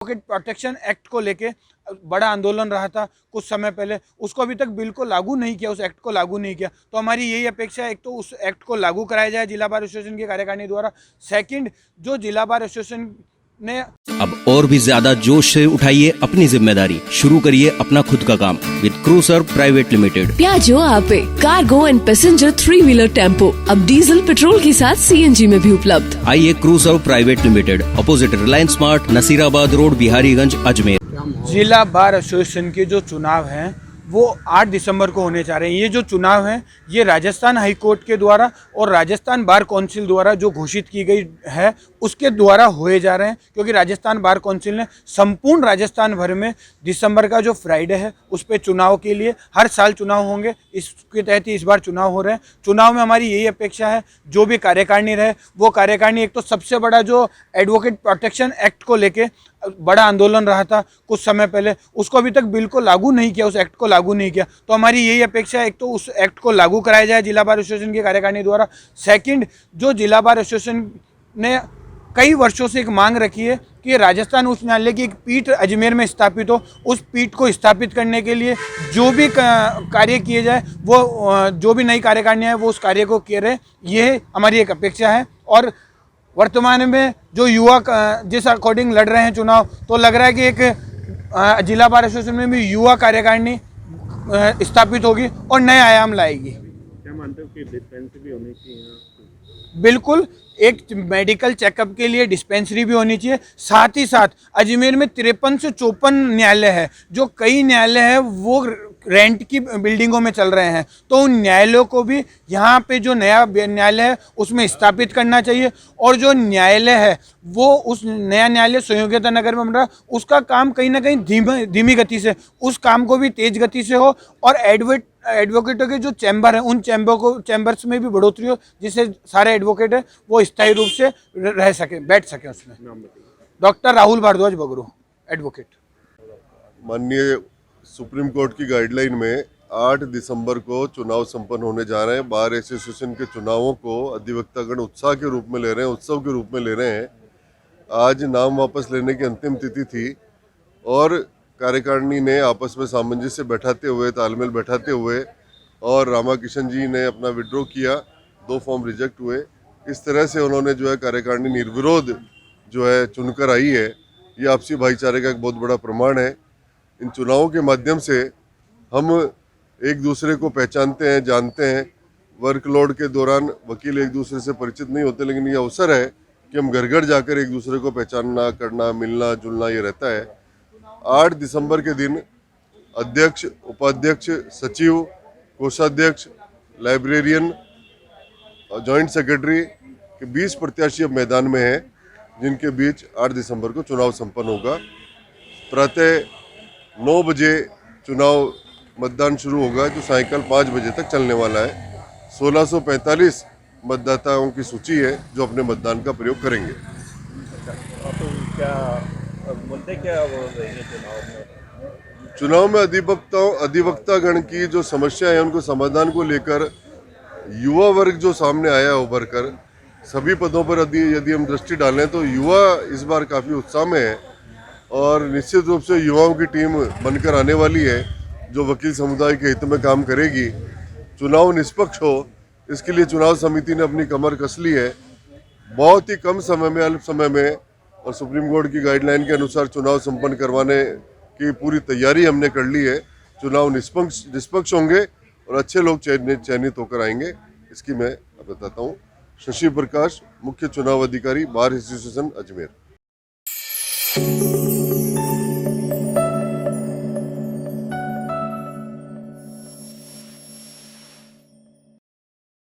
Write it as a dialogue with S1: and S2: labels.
S1: Advocate protection act को लेके बड़ा आंदोलन रहा था कुछ समय पहले, उसको अभी तक बिल को लागू नहीं किया, उस एक्ट को लागू नहीं किया। तो हमारी यही अपेक्षा है, एक तो उस एक्ट को लागू कराया जाए जिला बार एसोसिएशन की कार्यकारिणी द्वारा। सेकंड, जो जिला बार एसोसिएशन ने
S2: अब और भी ज्यादा जोश से उठाइए अपनी जिम्मेदारी, शुरू करिए अपना खुद का काम with cruiser private limited.
S3: Piaggio Ape cargo and passenger three wheeler tempo अब डीजल पेट्रोल के साथ सीएनजी में भी उपलब्ध।
S2: आइए cruiser private limited, opposite Reliance Smart, Nasirabad road, Biharganj, Ajmer.
S1: जिला बार एसोसिएशन के जो चुनाव हैं वो 8 दिसंबर को होने जा रहे हैं। ये जो चुनाव हैं ये राजस्थान हाई कोर्ट के द्वारा और राजस्थान बार काउंसिल द्वारा जो घोषित की गई है उसके द्वारा हुए जा रहे हैं, क्योंकि राजस्थान बार काउंसिल ने संपूर्ण राजस्थान भर में दिसंबर का जो फ्राइडे है उस पर चुनाव के लिए, हर साल चुनाव होंगे, इसके तहत ही इस बार चुनाव हो रहे हैं। चुनाव में हमारी यही अपेक्षा है, जो भी कार्यकारिणी रहे वो कार्यकारिणी, एक तो सबसे बड़ा जो एडवोकेट प्रोटेक्शन एक्ट को लेके बड़ा आंदोलन रहा था कुछ समय पहले, उसको अभी तक बिल को लागू नहीं किया, उस एक्ट को लागू नहीं किया। तो हमारी यही अपेक्षा है, एक तो उस एक्ट को लागू कराया जाए जिला बार एसोसिएशन की कार्यकारिणी द्वारा। सेकंड, जो जिला बार एसोसिएशन ने कई वर्षों से एक मांग रखी है कि राजस्थान उच्च न्यायालय की एक पीठ अजमेर में स्थापित हो, उस पीठ को स्थापित करने के लिए जो भी कार्य किए जाए, वो जो भी नई कार्यकारिणियाँ है वो उस कार्य को किए रहे, ये हमारी एक अपेक्षा है। और वर्तमान में जो युवा जिस अकॉर्डिंग लड़ रहे हैं चुनाव, तो लग रहा है कि एक जिला बार एसोसिएशन में भी युवा कार्यकारिणी स्थापित होगी और नए आयाम लाएगी।
S4: क्या मानते हो कि डिस्पेंसरी होनी चाहिए?
S1: बिल्कुल, एक मेडिकल चेकअप के लिए डिस्पेंसरी भी होनी चाहिए। साथ ही साथ अजमेर में 53 से 54 न्यायालय है, जो कई न्यायालय है वो रेंट की बिल्डिंगों में चल रहे हैं, तो उन न्यायालयों को भी यहाँ पे जो नया न्यायालय है उसमें स्थापित करना चाहिए। और जो न्यायालय है वो उस नया न्यायालय संयोगिता नगर में बन रहा है, उसका काम कहीं ना कहीं धीमी गति से, उस काम को भी तेज गति से हो, और एडवोकेटों के जो चैम्बर हैं उन चैम्बर्स में भी बढ़ोतरी हो, जिससे सारे एडवोकेट है वो स्थायी रूप से रह सके, बैठ सके उसमें। Doctor Rahul Bhardwaj Bagru, advocate.
S5: माननीय सुप्रीम कोर्ट की गाइडलाइन में 8 दिसंबर को चुनाव संपन्न होने जा रहे हैं। बार एसोसिएशन के चुनावों को अधिवक्तागण उत्साह के रूप में ले रहे हैं, उत्सव के रूप में ले रहे हैं। आज नाम वापस लेने की अंतिम तिथि थी और कार्यकारिणी ने आपस में सामंजस्य बैठाते हुए, तालमेल बैठाते हुए, और रामाकिशन जी ने अपना विड्रॉ किया, 2 फॉर्म रिजेक्ट हुए। इस तरह से उन्होंने जो है कार्यकारिणी निर्विरोध जो है चुनकर आई है। ये आपसी भाईचारे का एक बहुत बड़ा प्रमाण है। इन चुनावों के माध्यम से हम एक दूसरे को पहचानते हैं, जानते हैं। वर्कलोड के दौरान वकील एक दूसरे से परिचित नहीं होते, लेकिन ये अवसर है कि हम घर घर जाकर एक दूसरे को पहचानना, करना, मिलना जुलना ये रहता है। 8 दिसंबर के दिन अध्यक्ष, उपाध्यक्ष, सचिव, कोषाध्यक्ष, लाइब्रेरियन, जॉइंट सेक्रेटरी के 20 प्रत्याशी अब मैदान में हैं, जिनके बीच 8 दिसंबर को चुनाव संपन्न होगा। प्रातः 9 बजे चुनाव मतदान शुरू होगा, जो सायंकाल 5 बजे तक चलने वाला है। 1645 मतदाताओं की सूची है जो अपने मतदान का प्रयोग करेंगे।
S4: तो क्या मुद्दे क्या रहेंगे
S5: चुनाव में अधिवक्तागण की जो समस्या है उनको समाधान को लेकर युवा वर्ग जो सामने आया उभर कर, सभी पदों पर यदि हम दृष्टि डालें तो युवा इस बार काफ़ी उत्साह में है, और निश्चित रूप से युवाओं की टीम बनकर आने वाली है जो वकील समुदाय के हित में काम करेगी। चुनाव निष्पक्ष हो, इसके लिए चुनाव समिति ने अपनी कमर कस ली है। बहुत ही कम समय में, अल्प समय में, और सुप्रीम कोर्ट की गाइडलाइन के अनुसार चुनाव संपन्न करवाने की पूरी तैयारी हमने कर ली है। चुनाव निष्पक्ष होंगे और अच्छे लोग चयनित होकर आएंगे, इसकी मैं बताता हूँ। शशि प्रकाश, मुख्य चुनाव अधिकारी, बार एसोसिएशन, अजमेर।